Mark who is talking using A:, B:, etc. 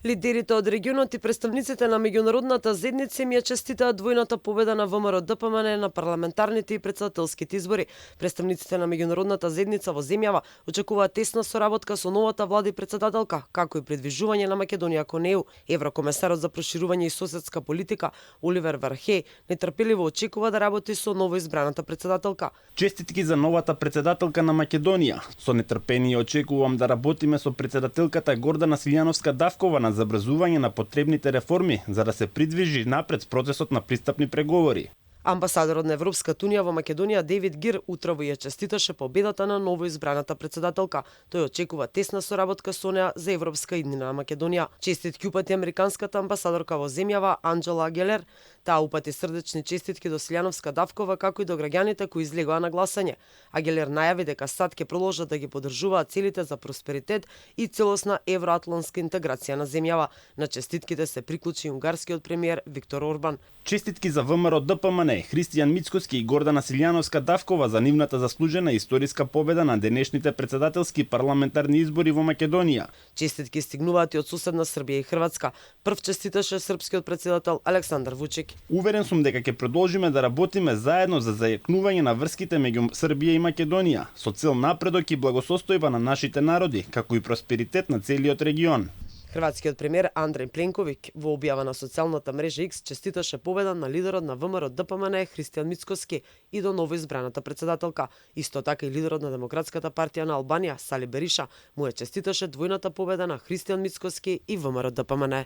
A: Лидерите од регионот и представниците на меѓународната заедница им ја честитаат двојната победа на ВМРО-ДПМН на парламентарните и претседателските избори. Представниците на меѓународната заедница во земјава очекуваат тесна соработка со новата влада и претседателка, како и придвижување на Македонија кон ЕУ. Еврокомесарот за проширување и соседска политика Оливер Вархеј нетрпеливо очекува да работи со новоизбраната претседателка.
B: Честитки за новата претседателка на Македонија. Со нетрпение очекувам да работиме со претседателката Гордана Силјановска-Давкова на забрзување на потребните реформи за да се придвижи напред процесот на пристапни преговори.
A: Амбасадорот на Европската унија во Македонија Дейвид Гир утрово ја честиташе победата на новоизбраната претседателка. Тој очекува тесна соработка со неа за европска иднина на Македонија. Честитки упати американската амбасадорка во земјава Анџела Агелер. Таа упати срдечни честитки до Силјановска-Давкова како и до граѓаните кои излегоа на гласање. Агелер најави дека САД ќе продолжат да ги поддржуваат целите за просперитет и целосна евроатлантска интеграција на земјава. На честитките се приклучи унгарскиот премиер Виктор Орбан.
B: Честитки за ВМРО-ДПМН, Христијан Мицкоски и Гордана Силјановска-Давкова за нивната заслужена историска победа на денешните претседателски парламентарни избори во Македонија.
A: Честитки стигнуваат и од суседна Србија и Хрватска. Прв честиташе српскиот претседател Александар Вучик.
B: Уверен сум дека ќе продолжиме да работиме заедно за зајакнување на врските меѓу Србија и Македонија, со цел напредок и благосостојба на нашите народи, како и просперитет на целиот регион.
A: Хрватскиот премиер Андреј Пленковиќ во објава на социјалната мрежа X честиташе победа на лидерот на ВМРО-ДПМН Христијан Мицкоски и до новоизбраната претседателка. Исто така и лидерот на Демократската партија на Албанија Сали Бериша му ја честиташе двојната победа на Христијан Мицкоски и ВМРО-ДПМН.